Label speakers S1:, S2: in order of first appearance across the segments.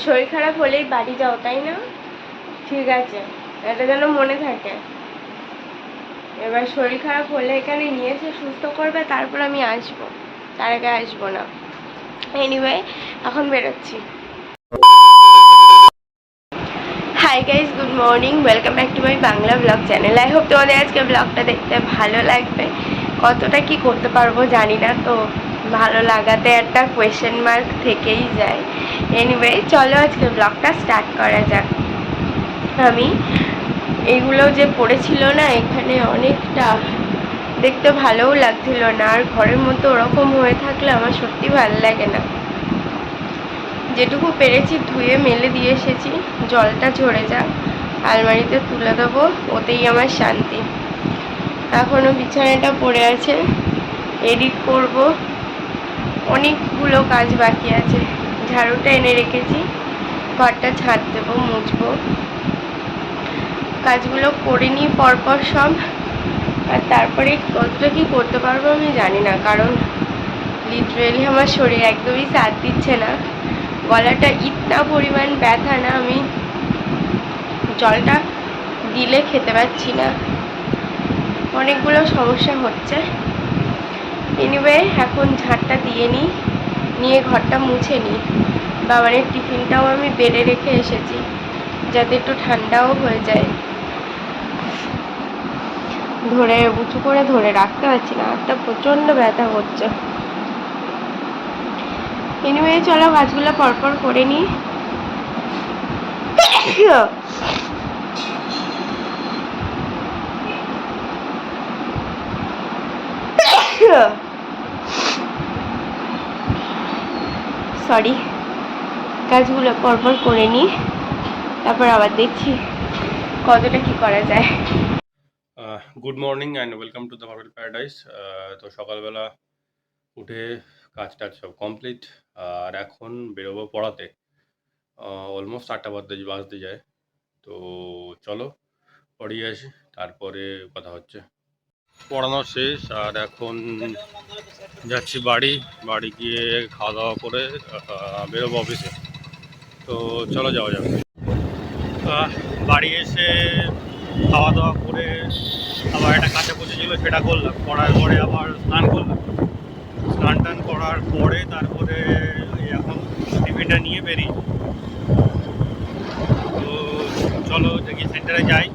S1: শরীর খারাপ হলেই বাড়ি যাও, তাই না? ঠিক আছে, এটা যেন মনে থাকে। এবার শরীর খারাপ হলে এখানে নিয়ে এসে সুস্থ করবে, তারপর আমি আসবো, তার আগে আসবো না। এনিওয়ে, এখন বেরোচ্ছি। Hi guys, good morning, welcome back to my Bangla blog channel. I hope তোমাদের আজকে ব্লগটা দেখতে ভালো লাগবে। কতটা কি করতে পারবো জানি না, তো ভালো লাগাতে একটা কোয়েশ্চেন মার্ক থেকেই যায়। এনিওয়ে, চলো আজকে ব্লগটা স্টার্ট করা যাক। আমি এগুলো যে পড়েছিল না, এখানে অনেকটা দেখতে ভালোও লাগছিল না, আর ঘরের মধ্যে ওরকম হয়ে থাকলে আমার সত্যি ভালো লাগে না। যেটুকু পেরেছি ধুয়ে মেলে দিয়ে এসেছি, জলটা ঝরে যাক, আলমারিতে তুলে দেবো, ওতেই আমার শান্তি। এখনও বিছানাটা পড়ে আছে, এডিট করব, অনেকগুলো কাজ বাকি আছে। ঝাড়ুটা এনে রেখেছি, ঘরটা ঝাঁট দেবো, মুছবো, কাজগুলো করে নিই পরপর সব। আর তারপরে কতটা কি করতে পারবো আমি জানি না, কারণ লিটারেলি আমার শরীর একদমই সাথ দিচ্ছে না। গলাটা ইতনা পরিমাণ ব্যথা না, আমি জলটা দিলে খেতে পাচ্ছি না, অনেকগুলো সমস্যা হচ্ছে। এনিওয়ে, এখন ঝাঁটটা দিয়ে নিয়ে ঘরটা মুছে নিই। বাবারের টিফিনটাও আমি বেড়ে রেখে এসেছি, যাতে একটু ঠান্ডাও হয়ে যায়। ধরে উঁচু করে ধরে রাখতে পারছি না, হাতটা প্রচণ্ড ব্যথা করছে। এনিওয়ে, চলো কাজগুলো পরপর করে নিই। সরি, কাজগুলো পরপর করে নিই, তারপর আবার দেখছি কতটা কি করা যায়।
S2: Good morning and welcome to the marble paradise. তো সকালবেলা উঠে কাজ টাজ সব কমপ্লিট, আর এখন বেরোবো পড়াতে। অলমোস্ট 8টা বাজতে যায়। তো চলো পড়িয়ে আসি, তারপরে কথা হচ্ছে। পড়ানো শেষ, আর এখন যাচ্ছি বাড়ি গিয়ে খাওয়া দাওয়া করে বেরোবো অফিসে। তো চলো যাওয়া যাবে। বাড়ি এসে খাওয়া দাওয়া করে আবার একটা কাচাকুচি ছিল, সেটা করলাম। করার পরে আবার স্নান করলাম। স্নান টান করার পরে তারপরে এখন টিফিনটা নিয়ে বেরিয়ে। তো চলো দেখি সেন্টারে যাই,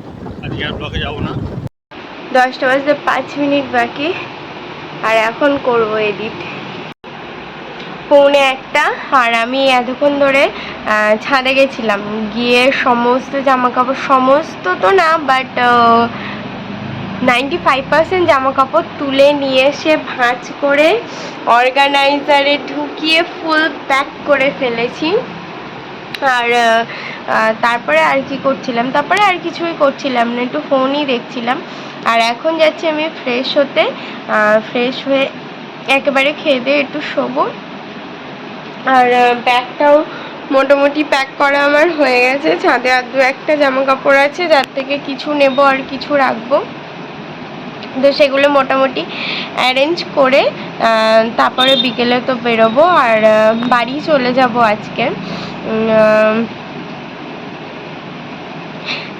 S2: আজকে আর ব্লকে যাবো না।
S1: 10টা বাজতে 5 মিনিট বাকি, আর এখন করব এডিট। 1:45, আর আমি এতক্ষণ ধরে ছাদে গেছিলাম, গিয়ে সমস্ত জামাকাপড়, সমস্ত তো না বাট 95% জামাকাপড় তুলে নিয়ে এসে ভাঁজ করে অর্গানাইজারে ঢুকিয়ে ফুল প্যাক করে ফেলেছি। আর তারপরে আর কি করছিলাম, তারপরে আর কিছুই করছিলাম না, একটু ফোনই দেখছিলাম। আর এখন যাচ্ছি আমি ফ্রেশ হতে, ফ্রেশ হয়ে একেবারে খেয়ে দিয়ে একটু শোবো। আর ব্যাগটাও মোটামুটি প্যাক করা আমার হয়ে গেছে। ছাদে আর 2-1টা জামা কাপড় আছে, যার থেকে কিছু নেব আর কিছু রাখবো, তো সেগুলো মোটামুটি অ্যারেঞ্জ করে তারপরে বিকেলে তো বেরোবো, আর বাড়ি চলে যাব আজকে।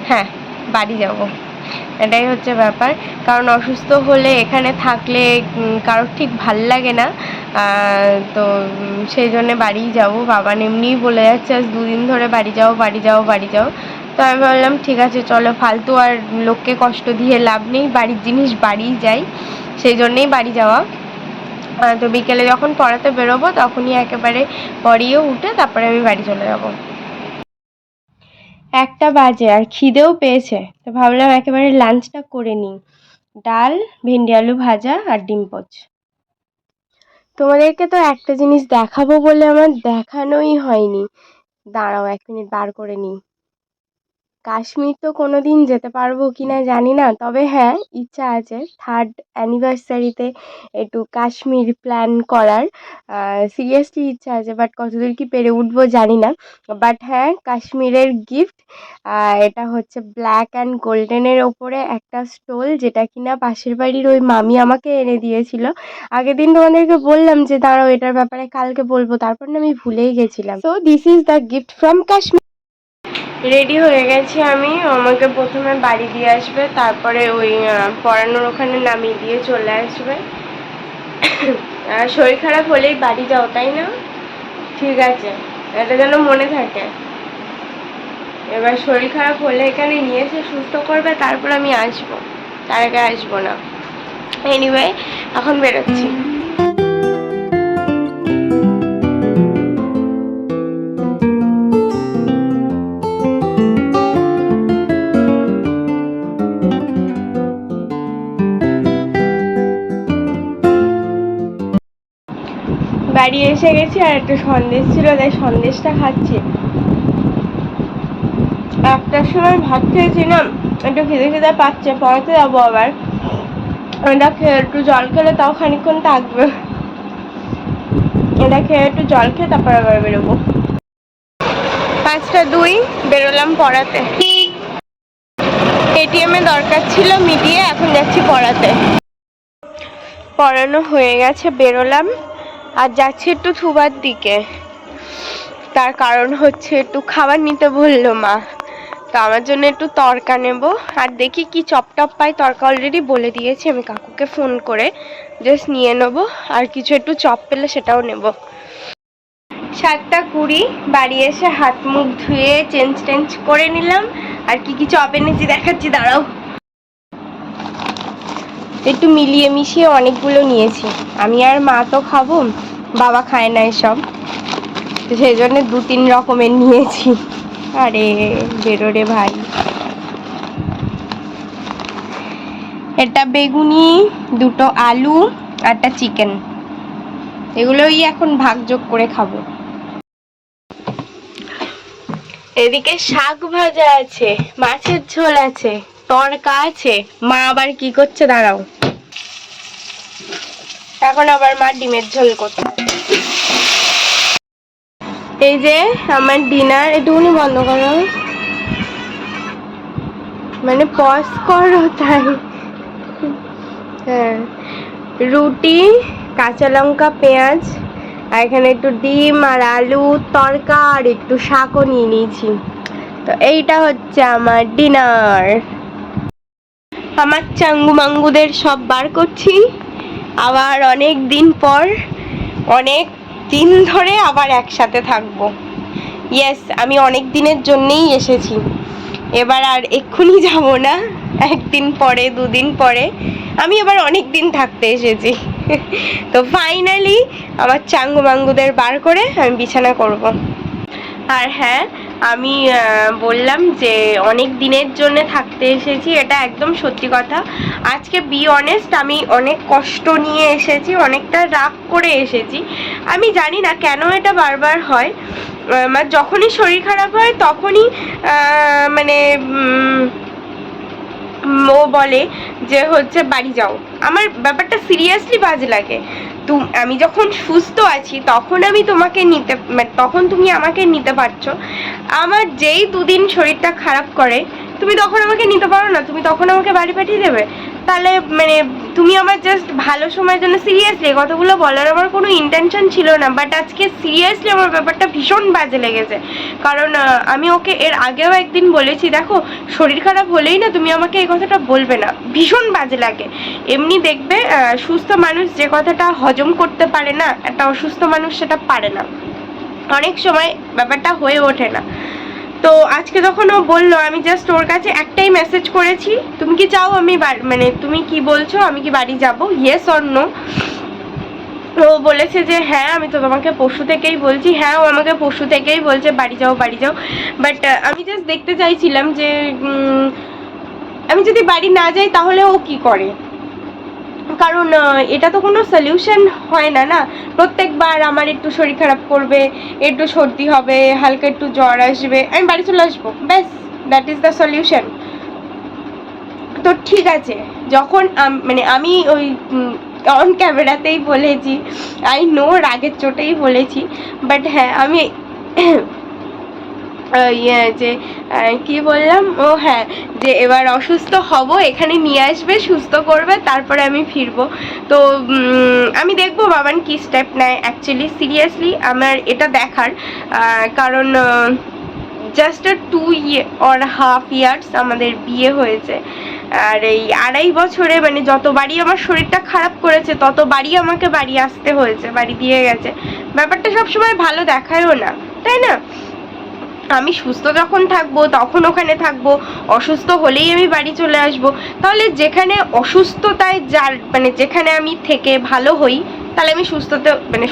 S1: হ্যাঁ, বাড়ি যাব, এটাই হচ্ছে ব্যাপার। কারণ অসুস্থ হলে এখানে থাকলে কারোর ঠিক ভাল লাগে না, তো সেই জন্যে বাড়িই যাব। বাবা এমনিই বলে যাচ্ছে আজ 2 দিন ধরে বাড়ি যাও বাড়ি যাও বাড়ি যাও। তো আমি ভাবলাম ঠিক আছে চলো, ফালতু আর লোককে কষ্ট দিয়ে লাভ নেই, বাড়ির জিনিস বাড়িই যাই, সেই জন্যেই বাড়ি যাওয়া। তো বিকেলে যখন পড়াতে বেরোবো তখনই একেবারে পড়িয়ে উঠে তারপরে আমি বাড়ি চলে যাবো। 1টা বাজে আর খিদেও পেয়েছে, তো ভাবলাম একেবারে লাঞ্চটা করে নিই। ডাল, ভেন্ডি আলু ভাজা আর ডিম পোচ। তোমাদেরকে তো একটা জিনিস দেখাবো বলে আমার দেখানোই হয়নি। দাঁড়াও 1 মিনিট বার করে নিই। কাশ্মীর তো কোনোদিন যেতে পারবো কিনা জানি না, তবে হ্যাঁ ইচ্ছা আছে 3rd অ্যানিভার্সারিতে একটু কাশ্মীর প্ল্যান করার। সিরিয়াসলি ইচ্ছা আছে, বাট কতদূর কি পেরে উঠবো জানি না। বাট হ্যাঁ, কাশ্মীরের গিফট এটা হচ্ছে ব্ল্যাক অ্যান্ড গোল্ডেনের ওপরে একটা স্টোল, যেটা কিনা পাশের বাড়ির ওই মামি আমাকে এনে দিয়েছিল। আগের দিন তোমাদেরকে বললাম যে দাঁড়াও এটার ব্যাপারে কালকে বলবো, তারপর না আমি ভুলেই গেছিলাম। So this is the gift from Kashmir. Ready হয়ে গেছি আমি। আমাকে প্রথমে বাড়ি দিয়ে আসবে, তারপরে ওই পড়ানোর ওখানে নামিয়ে দিয়ে চলে আসবে। শরীর খারাপ হলেই বাড়ি যাও, তাই না? ঠিক আছে, এটা যেন মনে থাকে। এবার শরীর খারাপ হলে এখানে নিয়ে এসে সুস্থ করবে, তারপর আমি আসবো, তার আগে আসবো না। এনিওয়ে, এখন বেরোচ্ছি। বাড়ি এসে গেছি, আর একটু সন্দেশ ছিল তাই সন্দেশটা খাচ্ছি। 1টার সময় ভাত খেয়েছিলাম, একটু খিদে খিদে পাচ্ছে, পড়াতে যাবো আবার। এটা খেয়ে একটু জল খেলে তাও খানিকক্ষণ থাকবে। এটা খেয়ে একটু জল খেয়ে তারপর আবার বেরোবো। 5:02 বেরোলাম পড়াতে। এটিএমে দরকার ছিল মিটিয়ে, এখন যাচ্ছি পড়াতে। পড়ানো হয়ে গেছে, বেরোলাম। আর যাচ্ছি একটু থুবার দিকে, তার কারণ হচ্ছে একটু খাবার নিতে বললো মা, তো আমার জন্য একটু তরকা নেব। আর দেখি কি চপ টপ পাই, তরকা অলরেডি বলে দিয়েছি আমি কাকুকে ফোন করে, জাস্ট নিয়ে নেবো। আর কিছু একটু চপ পেলে সেটাও নেব। 7:20 বাড়ি এসে হাত মুখ ধুয়ে চেঞ্জ করে নিলাম। আর কি কি চপ এনেছি দেখাচ্ছি, দাঁড়াও। একটু মিলিয়ে মিশিয়ে অনেকগুলো নিয়েছি, আমি আর মা তো খাবো, বাবা খায় না এসব, তো সেই জন্য 2-3 রকমের নিয়েছি। আরে বেরো রে ভাই। এটা বেগুনি, 2টো আলু, একটা চিকেন, এগুলোই এখন ভাগযোগ করে খাবো। এদিকে শাক ভাজা আছে, মাছের ঝোল আছে, তরকা আছে। মা আবার কি করছে দাঁড়াও, এখন আবার মা ডিমের ঝোল করছে। এই যে আমার ডিনার, একটুখানি বন্ধ করো, মানে পজ করো তাই। হ্যাঁ, রুটি, কাঁচা লঙ্কা, পেঁয়াজ, আর এখানে একটু ডিম আর আলু তরকা, আর একটু শাকও নিয়ে নিয়েছি। তো এইটা হচ্ছে আমার ডিনার। আমার চাঙ্গু মাঙ্গুদের সব বার করছি, আবার অনেক দিন পর, অনেক দিন ধরে আবার একসাথে থাকবো। ইয়েস, আমি অনেক দিনের জন্যেই এসেছি, এবার আর এক্ষুনি যাব না, একদিন পরে 2 দিন পরে আমি এবার অনেক দিন থাকতে এসেছি। তো ফাইনালি আমার চাঙ্গু মাঙ্গুদের বার করে আমি বিছানা করব। আর হ্যাঁ, আমি বললাম যে অনেক দিনের জন্য থাকতে এসেছি, এটা একদম সত্যি কথা। আজকে বি অনেস্ট, আমি অনেক কষ্ট নিয়ে এসেছি, অনেকটা রাগ করে এসেছি। আমি জানি না কেন এটা বারবার হয়, মানে যখনই শরীর খারাপ হয় তখনই মানে ও বলে যে হচ্ছে বাড়ি যাও। আমার ব্যাপারটা সিরিয়াসলি বাজে লাগে। আমি যখন সুস্থ আছি তখন আমি তোমাকে নিতে, মানে তখন তুমি আমাকে নিতে পারছো। আমার যেই 2 দিন শরীরটা খারাপ করে, তুমি তখন আমাকে নিতে পারো না, তুমি তখন আমাকে বাড়ি পাঠিয়ে দেবে। তাহলে মানে তুমি আমার জাস্ট ভালো সময়ের জন্য, সিরিয়াসলি কথাগুলো বলার আমার কোনো ইন্টেনশন ছিল না, বাট আজকে সিরিয়াসলি আমার ব্যাপারটা ভীষণ বাজে লেগেছে। কারণ আমি ওকে এর আগেও একদিন বলেছি, দেখো শরীর খারাপ হলেই না তুমি আমাকে এই কথাটা বলবে না, ভীষণ বাজে লাগে। এমনি দেখবে সুস্থ মানুষ যে কথাটা হজম করতে পারে না, একটা অসুস্থ মানুষ সেটা পারে না, অনেক সময় ব্যাপারটা হয়ে ওঠে না। তো আজকে যখন ও বললো, আমি জাস্ট ওর কাছে একটাই মেসেজ করেছি, তুমি কি চাও আমি মানে তুমি কি বলছো, আমি কি বাড়ি যাব, ইয়েস অর নো। ও বলেছে যে হ্যাঁ, আমি তো তোমাকে পরশু থেকেই বলছি। হ্যাঁ, ও আমাকে পরশু থেকেই বলছে বাড়ি যাও বাড়ি যাও, বাট আমি জাস্ট দেখতে চাইছিলাম যে আমি যদি বাড়ি না যাই তাহলে ও কি করে, কারণ এটা তো কোনো সলিউশন হয় না না। প্রত্যেকবার আমার একটু শরীর খারাপ করবে, একটু সর্দি হবে, হালকা একটু জ্বর আসবে, আমি বাড়ি চলে আসবো, ব্যাস দ্যাট ইজ দ্য সলিউশন। তো ঠিক আছে, যখন মানে আমি ওই অন ক্যামেরাতেই বলেছি, আই নো রাগের চোটেই বলেছি, বাট হ্যাঁ আমি যে কি বললাম, ও হ্যাঁ, যে এবার অসুস্থ হব, এখানে নিয়ে আসবে, সুস্থ করবে, তারপরে আমি ফিরবো। তো আমি দেখবো বাবান কি স্টেপ নেয়। অ্যাকচুয়ালি সিরিয়াসলি আমার এটা দেখার, কারণ জাস্ট 2.5 ইয়ার্স আমাদের বিয়ে হয়েছে, আর এই 2.5 বছরে মানে যতবারই আমার শরীরটা খারাপ করেছে ততবারই আমাকে বাড়ি আসতে হয়েছে, বাড়ি দিয়ে গেছে। ব্যাপারটা সবসময় ভালো দেখায়ও না, তাই না? আমি সুস্থ যখন থাকবো তখন ওখানে থাকবো, অসুস্থ হলেই আমি বাড়ি চলে আসবো। তাহলে যেখানে অসুস্থতায় যার মানে যেখানে আমি থেকে ভালো হই, তাহলে আমি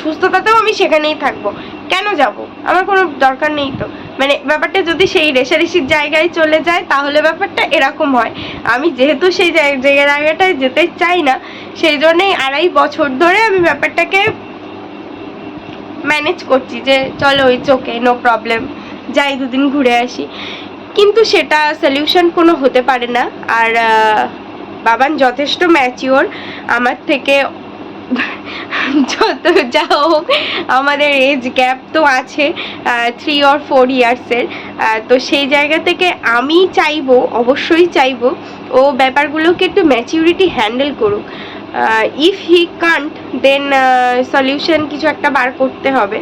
S1: সুস্থতাতেও আমি সেখানেই থাকবো। কেন যাব? আমার কোনো দরকার নেই তো। মানে ব্যাপারটা যদি সেই রেষারেষির জায়গায় চলে যায় তাহলে ব্যাপারটা এরকম হয়। আমি যেহেতু সেই জায়গাটায় যেতে চাই না, সেই জন্যই 2.5 বছর ধরে আমি ব্যাপারটাকে ম্যানেজ করছি যে চলো ইটস ওকে, নো প্রবলেম, যাই 2 দিন ঘুরে আসি। কিন্তু সেটা সলিউশন কোনো হতে পারে না। আর বাবান যথেষ্ট ম্যাচিওর আমার থেকে, যত যা হোক আমাদের এজ গ্যাপ তো আছে 3 or 4 ইয়ার্সের। তো সেই জায়গা থেকে আমি চাইবো, অবশ্যই চাইবো ও ব্যাপারগুলোকে একটু ম্যাচিউরিটি হ্যান্ডেল করুক। If he can't, then solution কিছু একটা বার করতে হবে।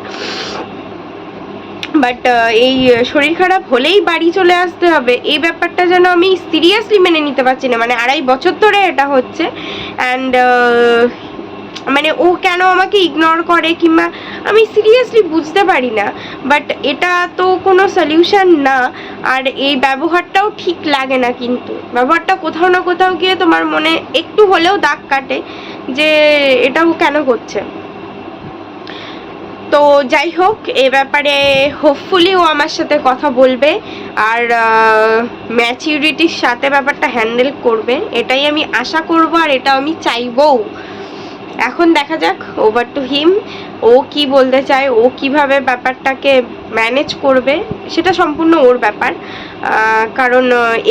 S1: বাট এই শরীর খারাপ হলেই বাড়ি চলে আসতে হবে, এই ব্যাপারটা যেন আমি সিরিয়াসলি মেনে নিতে পারছি না। মানে 2.5 বছর ধরে এটা হচ্ছে, অ্যান্ড মানে ও কেন আমাকে ইগনোর করে কিংবা আমি সিরিয়াসলি বুঝতে পারি না। বাট এটা তো কোনো সলিউশন না। আর এই ব্যবহারটাও ঠিক লাগে না, কিন্তু ব্যবহারটা কোথাও না কোথাও গিয়ে তোমার মনে একটু হলেও দাগ কাটে যে এটাও কেন করছে। তো যাই হোক, এ ব্যাপারে হোপফুলি ও আমার সাথে কথা বলবে আর ম্যাচিউরিটির সাথে ব্যাপারটা হ্যান্ডেল করবে, এটাই আমি আশা করব আর এটা আমি চাইবও। এখন দেখা যাক, ওভার টু হিম। ও কি বলতে চায়, ও কিভাবে ব্যাপারটাকে ম্যানেজ করবে, সেটা সম্পূর্ণ ওর ব্যাপার। কারণ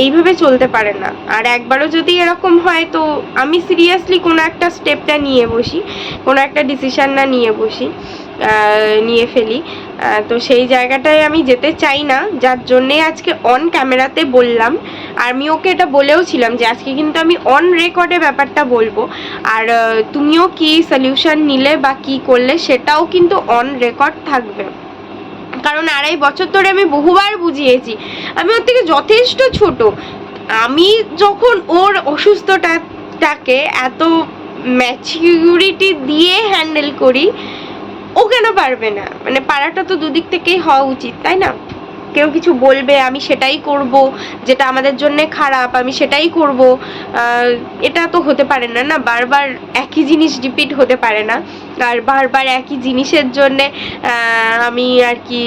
S1: এইভাবে চলতে পারে না। আর একবারও যদি এরকম হয় তো আমি সিরিয়াসলি কোনো একটা স্টেপটা নিয়ে বসি, কোনো একটা ডিসিশান না নিয়ে বসি, নিয়ে ফেলি। তো সেই জায়গাটায় আমি যেতে চাই না, যার জন্যে আজকে অন ক্যামেরাতে বললাম। আর আমি ওকে এটা বলেও ছিলাম যে আজকে কিন্তু আমি অন রেকর্ডে ব্যাপারটা বলবো, আর তুমিও কি সলিউশন নিলে বা কি করলে সেটাও কিন্তু অন রেকর্ড থাকবে। কারণ 2.5 বছর ধরে আমি বহুবার বুঝিয়েছি, আমি ওর থেকে যথেষ্ট ছোট। আমি যখন ওর অসুস্থতাটাকে এত ম্যাচিউরিটি দিয়ে হ্যান্ডেল করি, ও কেন পারবে না? মানে পারাটা তো দুদিক থেকেই হওয়া উচিত, তাই না? কেউ কিছু বলবে, আমি সেটাই করব, যেটা আমাদের জন্য খারাপ আমি সেটাই করব, এটা তো হতে পারে না। না, বারবার একই জিনিস রিপিট হতে পারে না। আর বারবার একই জিনিসের জন্যে আমি আর কি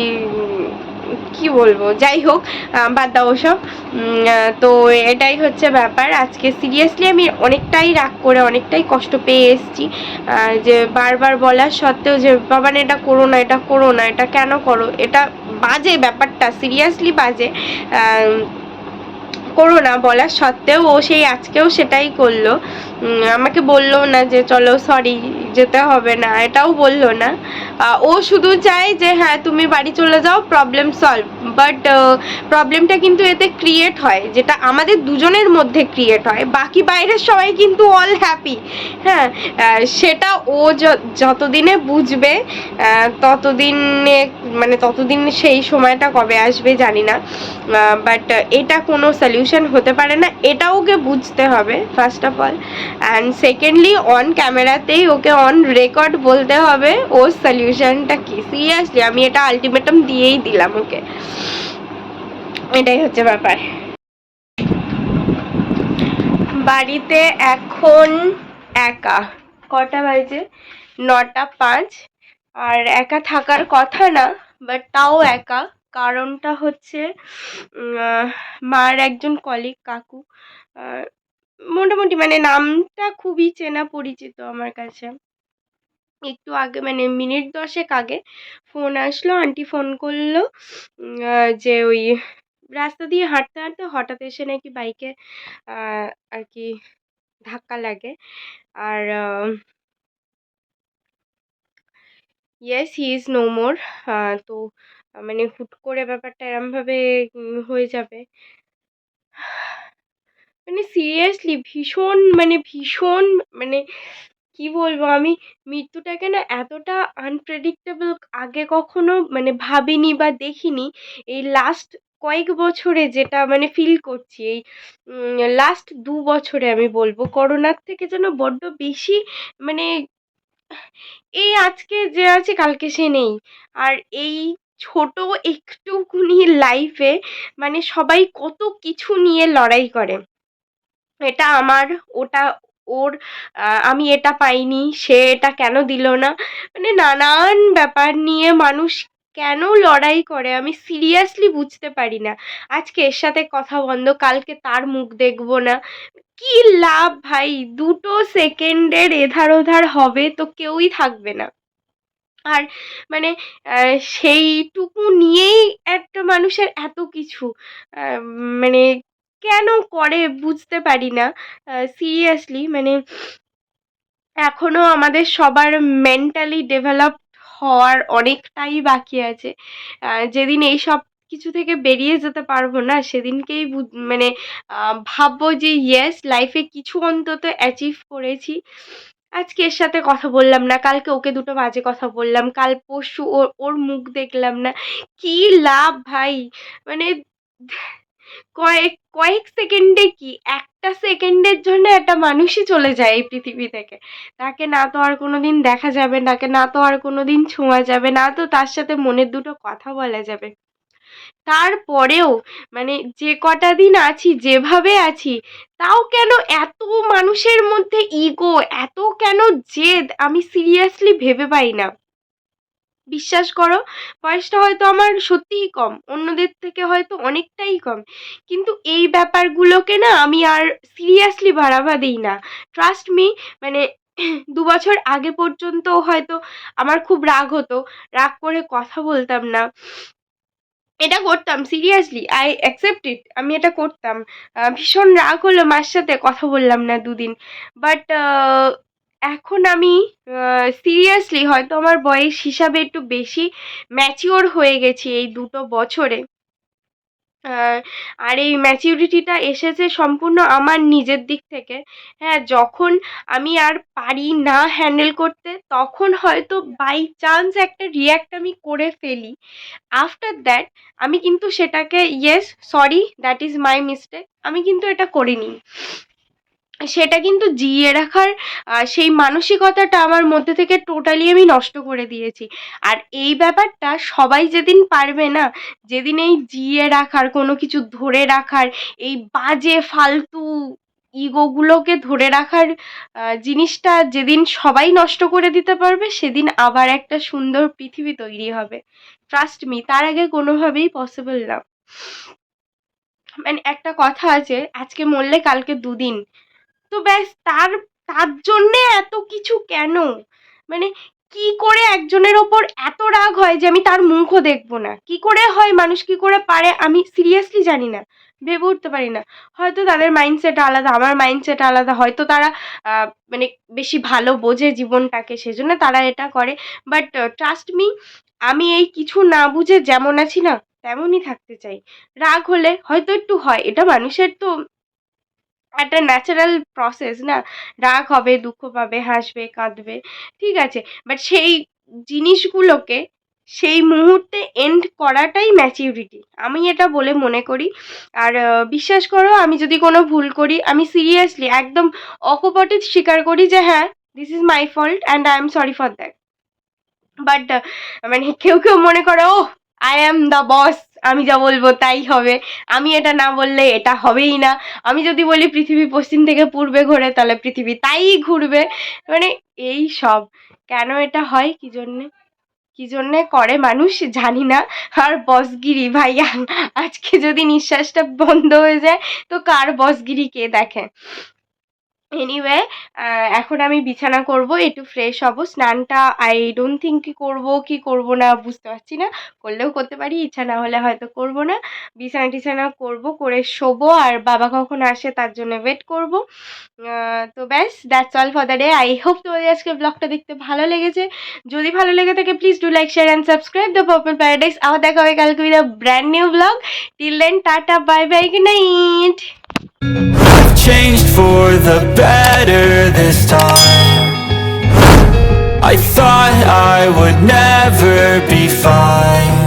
S1: কি বলবো, যাই হোক, বাদ দাও ওসব। তো এটাই হচ্ছে ব্যাপার। আজকে সিরিয়াসলি আমি অনেকটাই রাগ করে অনেকটাই কষ্ট পেয়ে এসেছি, যে বারবার বলার সত্ত্বেও যে বাবান এটা করো না, এটা করো না, এটা কেন করো, এটা বাজে, ব্যাপারটা সিরিয়াসলি বাজে। করো না বলার সত্ত্বেও ও সেই আজকেও সেটাই করলো। আমাকে বললো না যে চলো সরি যেতে হবে না, এটাও বললো না। ও শুধু চায় যে হ্যাঁ তুমি বাড়ি চলে যাও, প্রবলেম সলভ। বাট প্রবলেমটা কিন্তু এতে ক্রিয়েট হয়, যেটা আমাদের দুজনের মধ্যে ক্রিয়েট হয়, বাকি বাইরের সবাই কিন্তু অল হ্যাপি। হ্যাঁ, সেটা ও যতদিনে বুঝবে ততদিনে মানে ততদিন সেই সময়টা কবে আসবে জানি না। বাট এটা কোনো সলিউশন হতে পারে না, এটা ওকে বুঝতে হবে first of all. And secondly on ক্যামেরাতেই ওকে অন রেকর্ড বলতে হবে ওর সলিউশনটা কি। সিরিয়াসলি আমি এটা আলটিমেটাম দিয়েই দিলাম ওকে, এটাই হচ্ছে ব্যাপার। বাড়িতে এখন একা, কটা বাজে? 9টা 5। আর একা থাকার কথা না, বাট তাও একা। কারণটা হচ্ছে মার একজন কলিগ কাকু, মোটামুটি মানে নামটা খুবই চেনা পরিচিত আমার কাছে। একটু আগে মানে মিনিট 10 আগে ফোন আসলো, আন্টি ফোন করলো যে ওই রাস্তা দিয়ে হাঁটতে হাঁটতে হঠাৎ এসে নাকি বাইকে আর কি ধাক্কা লাগে। আর yes, he is no more. তো মানে হুট করে ব্যাপারটা এরমভাবে হয়ে যাবে, মানে সিরিয়াসলি ভীষণ মানে কি বলবো আমি, মৃত্যুটাকে না এতটা আনপ্রেডিক্টেবল আগে কখনো মানে ভাবিনি বা দেখিনি। এই লাস্ট কয়েক বছরে যেটা মানে ফিল করছি, এই লাস্ট 2 বছরে আমি বলবো করোনার থেকে যেন বড্ড বেশি মানে এই আজকে যে আছে কালকে সে নেই। আর এই ছোট একটুকুনি লাইফে মানে সবাই কত কিছু নিয়ে লড়াই করে, এটা আমার, ওটা ওর, আমি এটা পাইনি, সে এটা কেন দিল না, মানে নানান ব্যাপার নিয়ে মানুষ কেন লড়াই করে আমি সিরিয়াসলি বুঝতে পারি না। আজকে এর সাথে কথা বন্ধ, কালকে তার মুখ দেখবো না, কি লাভ ভাই? 2 সেকেন্ডের এধার ওধার হবে তো কেউই থাকবে না। আর মানে সেইটুকু নিয়েই একটা মানুষের এত কিছু মানে কেন করে বুঝতে পারি না। সিরিয়াসলি মানে এখনো আমাদের সবার মেন্টালি ডেভেলপড হওয়ার অনেকটাই বাকি আছে। যেদিন এইসব কিছু থেকে বেরিয়ে যেতে পারবো না সেদিনকেই মানে ভাববো যে ইয়েস, লাইফে কিছু অন্তত অ্যাচিভ করেছি। আজকে এর সাথে কথা বললাম না, কালকে ওকে দুটো বাজে কথা বললাম, কাল পরশু ওর ওর মুখ দেখলাম না, কি লাভ ভাই? মানে কয়েক কয়েক সেকেন্ডে কি, একটা সেকেন্ডের জন্য একটা মানুষই চলে যায় এই পৃথিবী থেকে। তাকে না তো আর কোনোদিন দেখা যাবে, তাকে না তো আর কোনোদিন ছোঁয়া যাবে, না তো তার সাথে মনের দুটো কথা বলা যাবে। তারপরেও মানে যে কটা দিন আছি, যেভাবে আছি, তাও কেন এত মানুষের মধ্যে ইগো, এত কেন জেদ, আমি সিরিয়াসলি ভেবে পাই না। বিশ্বাস করো, বয়সটা হয়তো আমার সত্যিই কম, অন্যদের থেকে হয়তো অনেকটাই কম, কিন্তু এই ব্যাপারগুলোকে না আমি আর সিরিয়াসলি বাড়াবা দিই না। ট্রাস্ট মি, মানে 2 বছর আগে পর্যন্ত হয়তো আমার খুব রাগ হতো, রাগ করে কথা বলতাম না, এটা করতাম সিরিয়াসলি, আই অ্যাকসেপ্ট ইট, আমি এটা করতাম। ভীষণ রাগ হলো, মার সাথে কথা বললাম না 2 দিন, বাট এখন আমি সিরিয়াসলি হয়তো আমার বয়স হিসাবে একটু বেশি ম্যাচিওর হয়ে গেছি এই 2 বছরে। আর এই ম্যাচিউরিটিটা এসেছে সম্পূর্ণ আমার নিজের দিক থেকে। হ্যাঁ, যখন আমি আর পারি না হ্যান্ডেল করতে, তখন হয়তো বাই চান্স একটা রিয়্যাক্ট আমি করে ফেলি। আফটার দ্যাট আমি কিন্তু সেটাকে yes, sorry, that is my mistake, আমি কিন্তু এটা করিনি, সেটা কিন্তু জিইয়ে রাখার সেই মানসিকতাটা আমার মধ্যে থেকে টোটালি আমি নষ্ট করে দিয়েছি। আর এই ব্যাপারটা সবাই যেদিন পারবে না, যেদিন এই জিইয়ে রাখার, কোনো কিছু ধরে রাখার, এই বাজে ফালতু ইগোগুলোকে ধরে রাখার জিনিসটা যেদিন সবাই নষ্ট করে দিতে পারবে, সেদিন আবার একটা সুন্দর পৃথিবী তৈরি হবে। ট্রাস্ট মি, তার আগে কোনোভাবেই পসিবল না। মানে একটা কথা আছে, আজকে মরলে কালকে 2 দিন, তো ব্যাস তার তার জন্যে এত কিছু কেন? মানে কি করে একজনের ওপর এত রাগ হয় যে আমি তার মুখও দেখবো না? কি করে হয়, মানুষ কি করে পারে, আমি সিরিয়াসলি জানি না, ভেবে উঠতে পারি না। হয়তো তাদের মাইন্ডসেট আলাদা, আমার মাইন্ডসেট আলাদা, হয়তো তারা মানে বেশি ভালো বোঝে জীবনটাকে, সেজন্য তারা এটা করে। বাট ট্রাস্ট মি, আমি এই কিছু না বুঝে যেমন আছি না তেমনই থাকতে চাই। রাগ হলে হয়তো একটু হয়, এটা মানুষের তো একটা ন্যাচারাল প্রসেস না, রাগ হবে, দুঃখ পাবে, হাসবে, কাঁদবে, ঠিক আছে, বাট সেই জিনিসগুলোকে সেই মুহূর্তে এন্ড করাটাই ম্যাচিউরিটি, আমি এটা বলে মনে করি। আর বিশ্বাস করো, আমি যদি কোনো ভুল করি, আমি সিরিয়াসলি একদম অকপটে স্বীকার করি যে হ্যাঁ, this is my fault and I am sorry for that. But মানে কেউ কেউ মনে করে, ও আই অ্যাম দ্য বস, আমি যা বলবো তাই হবে, আমি এটা না বললে এটা হবেই না, আমি যদি বলি পৃথিবী পশ্চিম থেকে পূর্বে ঘোরে তাহলে পৃথিবী তাই ঘুরবে, মানে এই সব কেন এটা হয়, কি জন্যে করে মানুষ জানি না। আর বসগিরি ভাই, আজকে যদি নিঃশ্বাসটা বন্ধ হয়ে যায় তো কার বসগিরি কে দেখে? এনিওয়ে এখন আমি বিছানা করব, একটু ফ্রেশ হব। স্নানটা আই ডোন্ট থিঙ্ক কি করব না বুঝতে পারছি না। করলেও করতে পারি, ইচ্ছা না হলে হয়তো করব না। বিছানা টিছানা করব, করে শোবো, আর বাবা কখন আসে তার জন্য ওয়েট করব। তো ব্যাস, that's all for the day. I hope তোমাদের আজকে ব্লগটা দেখতে ভালো লেগেছে। যদি ভালো লেগে থাকে please do like, share and subscribe the purple paradise. আবার দেখা হবে কালকে with a brand new blog. Till then, tata, bye bye, good night.
S3: I've changed for the better this time. I thought I would never be fine.